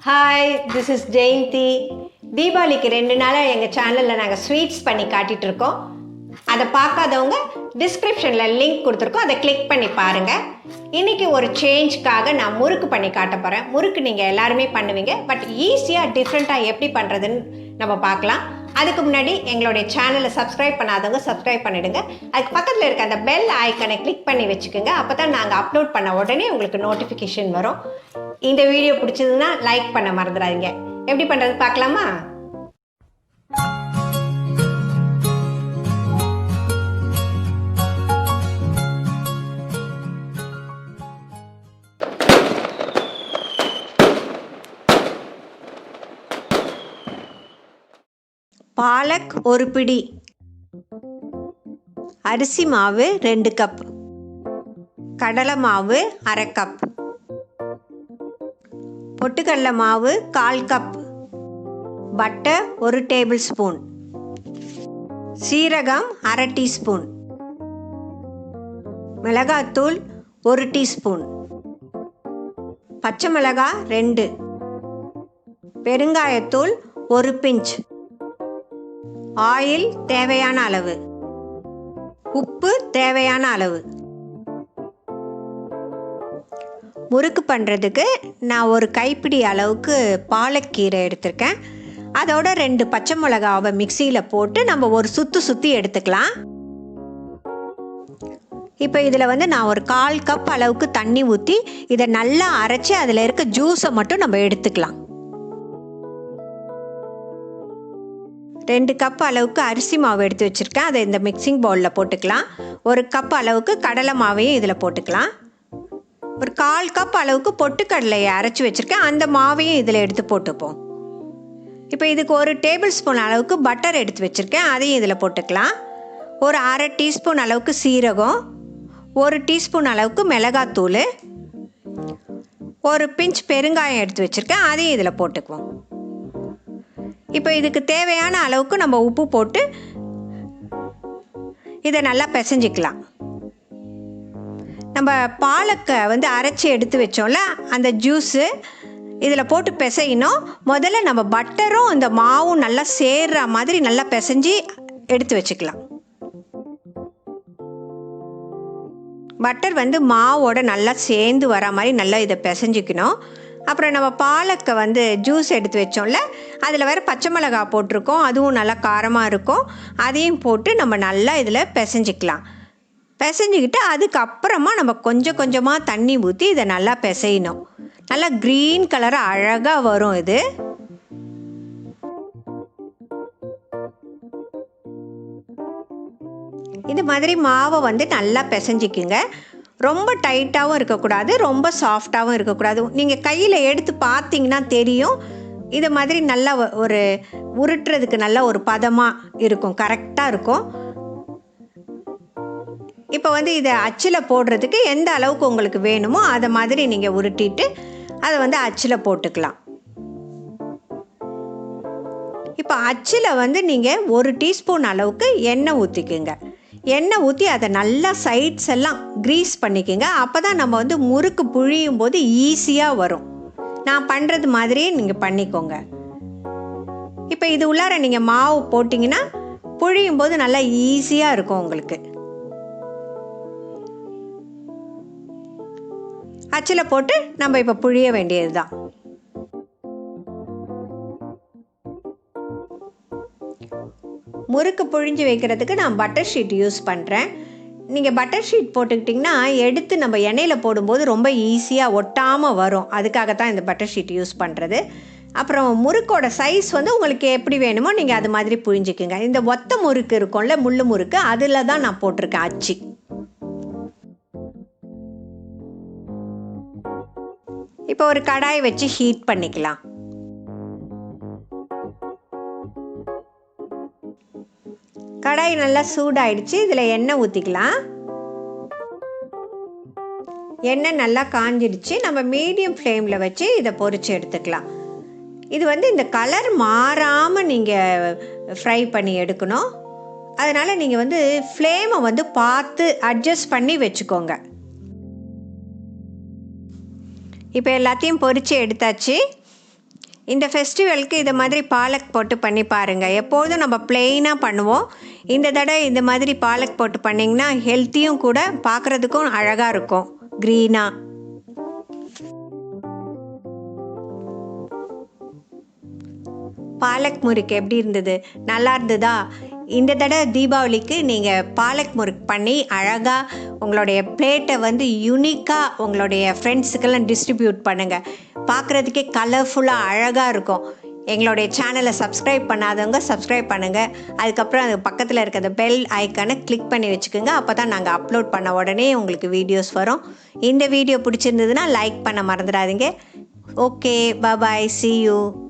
Hi, this is Jayanthi. தீபாவளிக்கு 2 நாளாக எங்கள் சேனலில் நாங்கள் ஸ்வீட்ஸ் பண்ணி காட்டிகிட்டு இருக்கோம். அதை பார்க்காதவங்க டிஸ்கிரிப்ஷனில் லிங்க் கொடுத்துருக்கோம், அதை கிளிக் பண்ணி பாருங்கள். இன்றைக்கி ஒரு சேஞ்ச்க்காக நான் முறுக்கு பண்ணி காட்ட போகிறேன். முறுக்கு நீங்கள் எல்லாருமே பண்ணுவீங்க, பட் ஈஸியாக டிஃப்ரெண்ட்டாக எப்படி பண்ணுறதுன்னு நம்ம பார்க்கலாம். அதுக்கு முன்னாடி எங்களுடைய சேனலை சப்ஸ்கிரைப் பண்ணாதவங்க சப்ஸ்கிரைப் பண்ணிவிடுங்க. அதுக்கு பக்கத்தில் இருக்க அந்த பெல் ஐக்கனை கிளிக் பண்ணி வச்சுக்கோங்க. அப்போ தான் நாங்கள் அப்லோட் பண்ண உடனே உங்களுக்கு நோட்டிஃபிகேஷன் வரும். இந்த வீடியோ பிடிச்சதுன்னா லைக் பண்ண மறந்துடாதீங்க. எப்படி பண்ணுறது பார்க்கலாமா? பாலக் 1 பிடி, அரிசி மாவு 2 கப், கடலை மாவு 1/2 கப், பொட்டுக்கடலை மாவு 1/4 கப், பட்டர் 1 டேபிள் ஸ்பூன், சீரகம் 1/2 டீஸ்பூன், மிளகாத்தூள் 1 டீஸ்பூன், பச்சை மிளகாய் 2, பெருங்காயத்தூள் 1 பிஞ்ச், ஆயில் தேவையான அளவு, உப்பு தேவையான அளவு. முறுக்கு பண்ணுறதுக்கு நான் ஒரு கைப்பிடி அளவுக்கு பாலக்கீரை எடுத்திருக்கேன். அதோட 2 பச்சை மிளகாவை மிக்சியில் போட்டு நம்ம ஒரு சுற்றி எடுத்துக்கலாம். இப்போ இதில் நான் ஒரு 1/4 கப் அளவுக்கு தண்ணி ஊற்றி இதை நல்லா அரைச்சி அதில் இருக்க ஜூஸை மட்டும் நம்ம எடுத்துக்கலாம். 2 கப் அளவுக்கு அரிசி மாவு எடுத்து வச்சுருக்கேன், அதை இந்த மிக்சிங் பவுலில் போட்டுக்கலாம். 1 கப் அளவுக்கு கடலை மாவையும் இதில் போட்டுக்கலாம். ஒரு 1/4 கப் அளவுக்கு பொட்டுக்கடலையை அரைச்சி வச்சுருக்கேன், அந்த மாவையும் இதில் எடுத்து போட்டுப்போம். இப்போ இதுக்கு 1 டேபிள் ஸ்பூன் அளவுக்கு பட்டர் எடுத்து வச்சுருக்கேன், அதையும் இதில் போட்டுக்கலாம். ஒரு 1/2 டீஸ்பூன் அளவுக்கு சீரகம், 1 டீஸ்பூன் அளவுக்கு மிளகாத்தூள், 1 பிஞ்ச் பெருங்காயம் எடுத்து வச்சுருக்கேன், அதையும் இதில் போட்டுக்குவோம். இப்போ இதுக்கு தேவையான அளவுக்கு நம்ம உப்பு போட்டு இதை நல்லா பிசைஞ்சிக்கலாம். நம்ம பாலக்கை அரைச்சி எடுத்து வச்சோம்ல, அந்த ஜூஸு இதில் போட்டு பிசையணும். முதல்ல நம்ம பட்டரும் இந்த மாவும் நல்லா சேர்ற மாதிரி நல்லா பிசைஞ்சி எடுத்து வச்சுக்கலாம். பட்டர் மாவோட நல்லா சேர்ந்து வர மாதிரி நல்லா இதை பிசைஞ்சிக்கணும். அப்புறம் நம்ம பாலக்கை ஜூஸ் எடுத்து வச்சோம்ல, அதில் வேறு பச்சை மிளகா போட்டிருக்கோம், அதுவும் நல்லா காரமாக இருக்கும். அதையும் போட்டு நம்ம நல்லா இதில் பிசைஞ்சிக்கலாம். பிசைஞ்சிக்கிட்டு அதுக்கப்புறமா நம்ம கொஞ்சம் கொஞ்சமாக தண்ணி ஊற்றி இதை நல்லா பிசையணும். நல்லா க்ரீன் கலராக அழகாக வரும். இது மாதிரி மாவை நல்லா பிசைஞ்சிக்குங்க. ரொம்ப டைட்டாகவும் இருக்கக்கூடாது, ரொம்ப சாஃப்டாகவும் இருக்கக்கூடாது. நீங்கள் கையில் எடுத்து பார்த்தீங்கன்னா தெரியும், இது மாதிரி நல்லா ஒரு உருட்டுறதுக்கு நல்ல ஒரு பதமாக இருக்கும், கரெக்டாக இருக்கும். இப்போ இதை அச்சில் போடுறதுக்கு எந்த அளவுக்கு உங்களுக்கு வேணுமோ அதை மாதிரி நீங்கள் உருட்டிட்டு அதை அச்சில் போட்டுக்கலாம். இப்போ அச்சில் நீங்கள் 1 டீஸ்பூன் அளவுக்கு எண்ணெய் ஊற்றிக்குங்க. எண்ணெய் ஊற்றி அதை நல்லா சைட்ஸ் எல்லாம் க்ரீஸ் பண்ணிக்கோங்க. அப்போ தான் நம்ம முறுக்கு புழியும் போது ஈஸியாக வரும். நான் பண்ணுறது மாதிரியே நீங்கள் பண்ணிக்கோங்க. இப்போ இது உள்ளார நீங்கள் மாவு போட்டிங்கன்னா புழியும் போது நல்லா ஈஸியாக இருக்கும் உங்களுக்கு. அச்சில் போட்டு நம்ம இப்போ புழிய வேண்டியது தான். முறுக்கு புழிஞ்சு வைக்கிறதுக்கு நான் பட்டர் ஷீட் யூஸ் பண்ணுறேன். நீங்கள் பட்டர் ஷீட் போட்டுக்கிட்டிங்கன்னா எடுத்து நம்ம எண்ணெயில் போடும்போது ரொம்ப ஈஸியாக ஒட்டாமல் வரும். அதுக்காகத்தான் இந்த பட்டர் ஷீட் யூஸ் பண்ணுறது. அப்புறம் முறுக்கோட சைஸ் உங்களுக்கு எப்படி வேணுமோ நீங்கள் அது மாதிரி புழிஞ்சிக்குங்க. இந்த ஒத்த முறுக்கு இருக்கும்ல, முள்ளு முறுக்கு, அதில் தான் நான் போட்டிருக்கேன் அச்சு. இப்போ ஒரு கடாயை வச்சு ஹீட் பண்ணிக்கலாம். கடாய் நல்லா சூடாயிடுச்சு, இதில் எண்ணெய் ஊற்றிக்கலாம். எண்ணெய் நல்லா காஞ்சிடுச்சு, நம்ம மீடியம் ஃப்ளேமில் வச்சு இதை பொரித்து எடுத்துக்கலாம். இது இந்த கலர் மாறாமல் நீங்கள் ஃப்ரை பண்ணி எடுக்கணும். அதனால் நீங்கள் ஃப்ளேமை பார்த்து அட்ஜஸ்ட் பண்ணி வச்சுக்கோங்க. இப்போ எல்லாத்தையும் பொரித்து எடுத்தாச்சு. இந்த ஃபெஸ்டிவலுக்கு இதை மாதிரி பாலக் போட்டு பண்ணி பாருங்கள். எப்போதும் நம்ம பிளெயினாக பண்ணுவோம். இந்த தடவை இந்த மாதிரி பாலக் போட்டு பண்ணிங்கன்னா ஹெல்த்தியும் கூட, பார்க்குறதுக்கும் அழகாக இருக்கும் க்ரீனாக. பாலக் முறுக்கு எப்படி இருந்தது? நல்லா இருந்ததா? இந்த தடவை தீபாவளிக்கு நீங்கள் பாலக் முறுக்கு பண்ணி அழகாக உங்களுடைய பிளேட்டை வந்து யூனிக்காக உங்களுடைய ஃப்ரெண்ட்ஸுக்கெல்லாம் டிஸ்ட்ரிபியூட் பண்ணுங்கள். பார்க்குறதுக்கே கலர்ஃபுல்லாக அழகாக இருக்கும். எங்களுடைய சேனலை சப்ஸ்கிரைப் பண்ணாதவங்க சப்ஸ்கிரைப் பண்ணுங்கள். அதுக்கப்புறம் அது பக்கத்தில் இருக்கிற பெல் ஐக்கானை கிளிக் பண்ணி வச்சுக்கோங்க. அப்போ தான் நாங்கள் அப்லோட் பண்ண உடனே உங்களுக்கு வீடியோஸ் வரும். இந்த வீடியோ பிடிச்சிருந்ததுன்னா லைக் பண்ண மறந்துடாதீங்க. Okay, bye, see you.